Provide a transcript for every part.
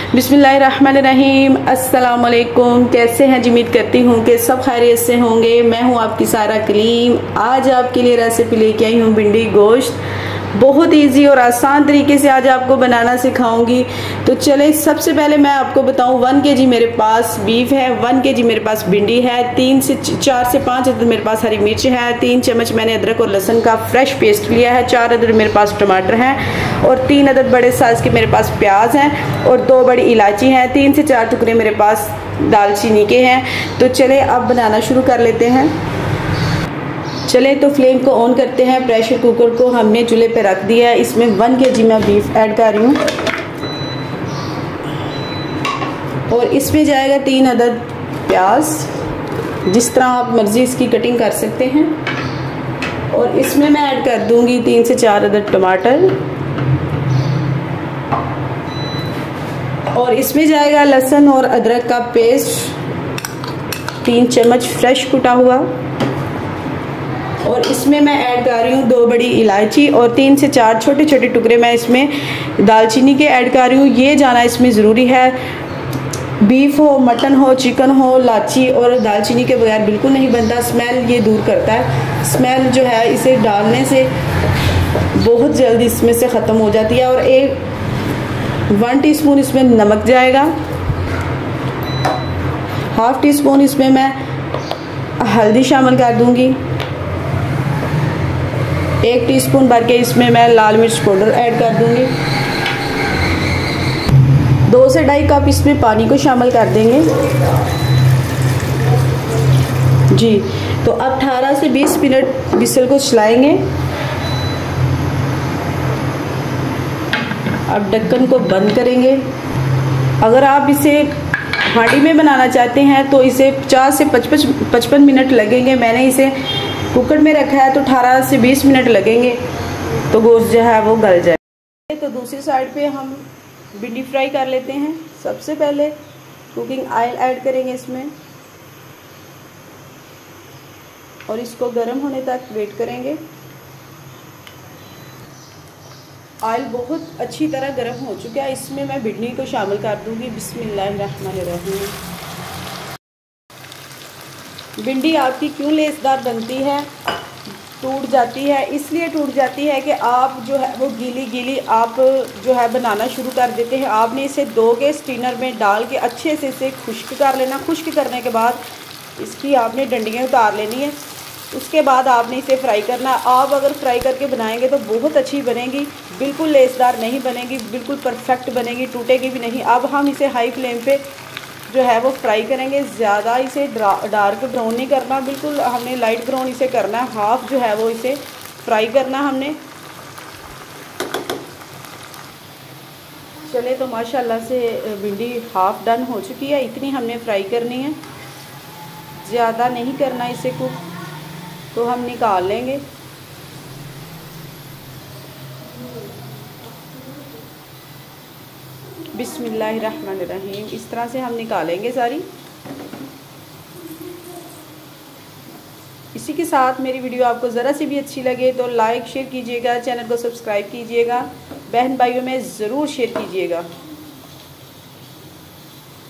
बिस्मिल्लाहिर्रहमानिर्रहीम। अस्सलाम वालेकुम। कैसे हैं जी? उम्मीद करती हूँ कि सब खैरियत से होंगे। मैं हूँ आपकी सारा कलीम। आज आपके लिए रेसिपी लेके आई हूँ भिंडी गोश्त। बहुत इजी और आसान तरीके से आज आपको बनाना सिखाऊंगी। तो चले सबसे पहले मैं आपको बताऊं, 1 kg मेरे पास बीफ है, 1 kg मेरे पास भिंडी है, 3 से 4 से 5 अदद मेरे पास हरी मिर्च है, 3 चम्मच मैंने अदरक और लहसुन का फ्रेश पेस्ट लिया है, 4 अदद मेरे पास टमाटर हैं और 3 अदद बड़े साइज के मेरे पास प्याज हैं और 2 बड़ी इलायची हैं, 3 से 4 टुकड़े मेरे पास दालचीनी के हैं। तो चले अब बनाना शुरू कर लेते हैं। चले तो फ्लेम को ऑन करते हैं। प्रेशर कुकर को हमने चूल्हे पे रख दिया है। इसमें 1 kg मैं बीफ ऐड कर रही हूँ और इसमें जाएगा 3 अदद प्याज, जिस तरह आप मर्जी इसकी कटिंग कर सकते हैं। और इसमें मैं ऐड कर दूंगी 3 से 4 अदद टमाटर और इसमें जाएगा लहसुन और अदरक का पेस्ट 3 चम्मच फ्रेश कुटा हुआ और इसमें मैं ऐड कर रही हूँ 2 बड़ी इलायची और 3 से 4 छोटे छोटे टुकड़े मैं इसमें दालचीनी के ऐड कर रही हूँ। ये जाना इसमें ज़रूरी है। बीफ हो, मटन हो, चिकन हो, लाची और दालचीनी के बगैर बिल्कुल नहीं बनता। स्मेल ये दूर करता है। स्मेल जो है इसे डालने से बहुत जल्दी इसमें से ख़त्म हो जाती है। और 1 टीस्पून इसमें नमक जाएगा, 1/2 टीस्पून इसमें मैं हल्दी शामिल कर दूंगी, 1 टीस्पून भर के इसमें मैं लाल मिर्च पाउडर ऐड कर दूंगी, 2 से 2.5 कप इसमें पानी को शामिल कर देंगे जी। तो अब 18 से 20 मिनट विसल को चलाएंगे। अब ढक्कन को बंद करेंगे। अगर आप इसे हांडी में बनाना चाहते हैं तो इसे 50 से 55 मिनट लगेंगे। मैंने इसे कुकर में रखा है तो 18 से 20 मिनट लगेंगे तो गोश्त जो है वो गल जाए। तो दूसरी साइड पे हम भिंडी फ्राई कर लेते हैं। सबसे पहले कुकिंग ऑयल ऐड करेंगे इसमें और इसको गर्म होने तक वेट करेंगे। ऑयल बहुत अच्छी तरह गर्म हो चुका है। इसमें मैं भिंडी को शामिल कर दूंगी। बिस्मिल्लाहिर्रहमानिर्रहीम। भिंडी आपकी क्यों लेसदार बनती है, टूट जाती है? इसलिए टूट जाती है कि आप जो है वो गीली गीली आप जो है बनाना शुरू कर देते हैं। आपने इसे 2 के स्टीनर में डाल के अच्छे से इसे खुश्क कर लेना। खुश्क करने के बाद इसकी आपने डंडियाँ उतार लेनी है। उसके बाद आपने इसे फ्राई करना। आप अगर फ्राई करके बनाएंगे तो बहुत अच्छी बनेगी, बिल्कुल लेसदार नहीं बनेगी, बिल्कुल परफेक्ट बनेगी, टूटेगी भी नहीं। अब हम इसे हाई फ्लेम पे जो है वो फ्राई करेंगे। ज़्यादा इसे डार्क ब्राउन नहीं करना, बिल्कुल हमने लाइट ब्राउन इसे करना है। हाफ जो है वो इसे फ्राई करना हमने। चले तो माशाल्लाह से भिंडी हाफ डन हो चुकी है। इतनी हमने फ्राई करनी है, ज़्यादा नहीं करना इसे कुक। तो हम निकाल लेंगे। बिस्मिल्लाहिर्रहमानिर्रहीम। इस तरह से हम निकालेंगे सारी। इसी के साथ मेरी वीडियो आपको ज़रा सी भी अच्छी लगे तो लाइक शेयर कीजिएगा, चैनल को सब्सक्राइब कीजिएगा, बहन भाइयों में ज़रूर शेयर कीजिएगा।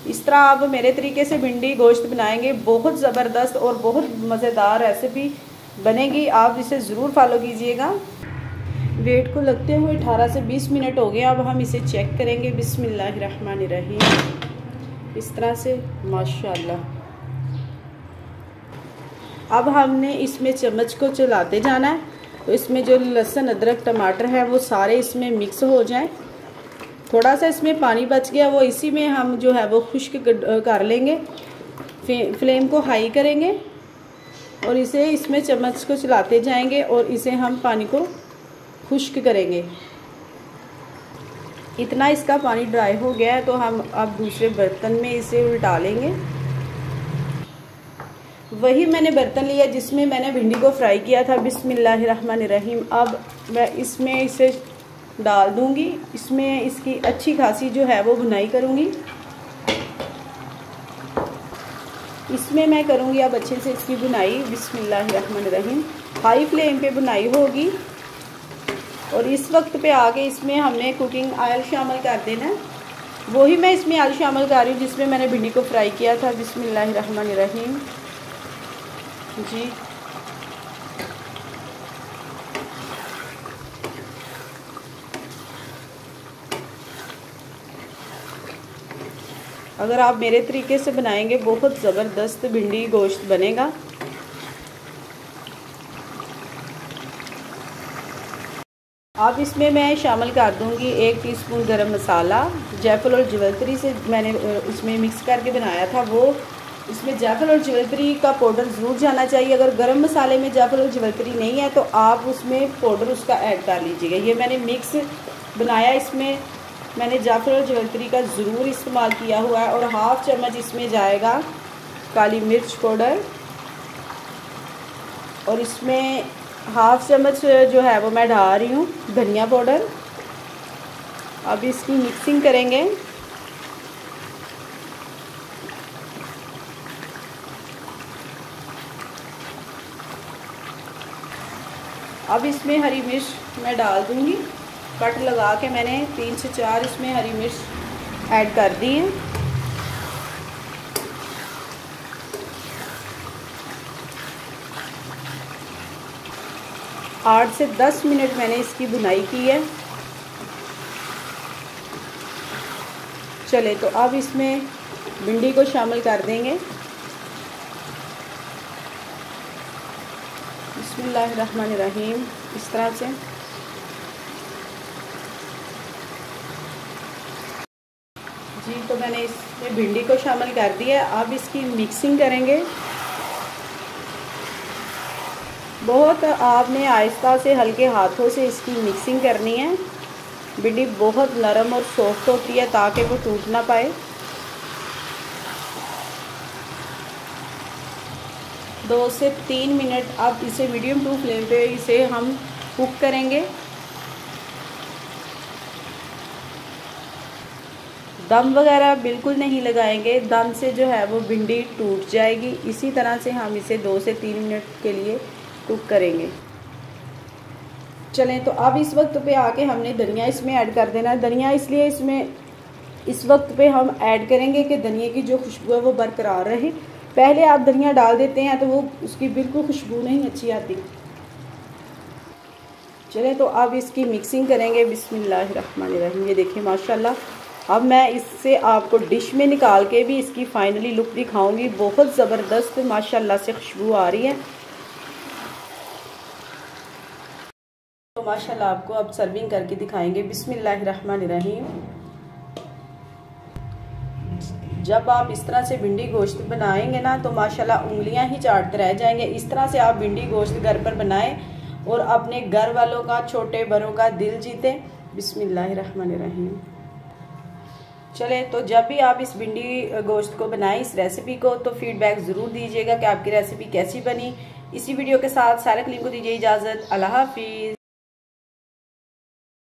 इस तरह आप मेरे तरीके से भिंडी गोश्त बनाएंगे, बहुत ज़बरदस्त और बहुत मज़ेदार रेसिपी बनेगी। आप इसे ज़रूर फॉलो कीजिएगा। वेट को लगते हुए 18 से 20 मिनट हो गए। अब हम इसे चेक करेंगे। बिस्मिल्लाहिर्रहमानिर्रहीम। इस तरह से माशाल्लाह। अब हमने इसमें चम्मच को चलाते जाना है तो इसमें जो लहसुन अदरक टमाटर है वो सारे इसमें मिक्स हो जाएं। थोड़ा सा इसमें पानी बच गया, वो इसी में हम जो है वो खुश्क कर लेंगे। फ्लेम को हाई करेंगे और इसे इसमें चम्मच को चलाते जाएंगे और इसे हम पानी को खुश्क करेंगे। इतना इसका पानी ड्राई हो गया है तो हम अब दूसरे बर्तन में इसे उल्टा लेंगे। वही मैंने बर्तन लिया जिसमें मैंने भिंडी को फ्राई किया था। बिस्मिल्लाहिर्रहमानिर्रहीम। अब मैं इसमें इसे डाल दूंगी। इसमें इसकी अच्छी खासी जो है वो भुनाई करूंगी। इसमें मैं करूंगी अब अच्छे से इसकी भुनाई। बिस्मिल्लाहिर्रहमानिर्रहीम। हाई फ्लेम पे भुनाई होगी और इस वक्त पे आके इसमें हमने कुकिंग ऑयल शामिल कर देना है। वही मैं इसमें आलू शामिल कर रही हूँ जिसमें मैंने भिंडी को फ्राई किया था। बिस्मिल्लाहिर्रहमानिर्रहीम जी। अगर आप मेरे तरीके से बनाएंगे बहुत ज़बरदस्त भिंडी गोश्त बनेगा। अब इसमें मैं शामिल कर दूंगी 1 टीस्पून गरम मसाला। जायफल और जवैत्री से मैंने इसमें मिक्स करके बनाया था, वो इसमें जायफल और जवैत्री का पाउडर ज़रूर जाना चाहिए। अगर गरम मसाले में जायफल और जवैत्री नहीं है तो आप उसमें पाउडर उसका ऐड कर लीजिएगा। ये मैंने मिक्स बनाया, इसमें मैंने जायफल और जवैत्री का ज़रूर इस्तेमाल किया हुआ है। और हाफ़ चम्मच इसमें जाएगा काली मिर्च पाउडर, और इसमें हाफ़ चम्मच जो है वो मैं डाल रही हूँ धनिया पाउडर। अब इसकी मिक्सिंग करेंगे। अब इसमें हरी मिर्च मैं डाल दूँगी, कट लगा के मैंने 3 से 4 इसमें हरी मिर्च ऐड कर दी है। आठ से 10 मिनट मैंने इसकी भुनाई की है। चले तो अब इसमें भिंडी को शामिल कर देंगे। बिस्मिल्लाहिर्रहमानिर्रहीम इस तरह से। जी तो मैंने इसमें भिंडी को शामिल कर दिया। अब इसकी मिक्सिंग करेंगे। बहुत आपने आहिस्ता से हल्के हाथों से इसकी मिक्सिंग करनी है। भिंडी बहुत नरम और सॉफ्ट होती है ताकि वो टूट ना पाए। 2 से 3 मिनट अब इसे मीडियम टू फ्लेम पे इसे हम कुक करेंगे। दम वगैरह बिल्कुल नहीं लगाएंगे, दम से जो है वो भिंडी टूट जाएगी। इसी तरह से हम इसे 2 से 3 मिनट के लिए कुक करेंगे। चलें तो अब इस वक्त पे आके हमने धनिया इसमें ऐड कर देना है। धनिया इसलिए इसमें इस वक्त पे हम ऐड करेंगे कि धनिया की जो खुशबू है वो बरकरार रहे। पहले आप धनिया डाल देते हैं तो वो उसकी बिल्कुल खुशबू नहीं अच्छी आती। चलें तो अब इसकी मिक्सिंग करेंगे। बिस्मिल्लाहिर्रहमानिर्रहीम। ये देखिए माशाल्लाह। अब मैं इससे आपको डिश में निकाल के भी इसकी फाइनली लुक दिखाऊंगी। बहुत ज़बरदस्त माशाल्लाह से खुशबू आ रही है। तो माशाल्लाह आपको अब सर्विंग करके दिखाएंगे। बिस्मिल्लाहिर्रहमानिर्रहीम। जब आप इस तरह से भिंडी गोश्त बनाएंगे ना तो माशाल्लाह उंगलियां ही चाटते रह जाएंगे। इस तरह से आप भिंडी गोश्त घर पर बनाएं और अपने घर वालों का, छोटे बड़ों का दिल जीते। बिस्मिल्लाहिर्रहमानिर्रहीम। चले तो जब भी आप इस भिंडी गोश्त को बनाएं इस रेसिपी को, तो फीडबैक ज़रूर दीजिएगा कि आपकी रेसिपी कैसी बनी। इसी वीडियो के साथ सारा कलीम को दीजिए इजाज़त। अल्लाह हाफिज़।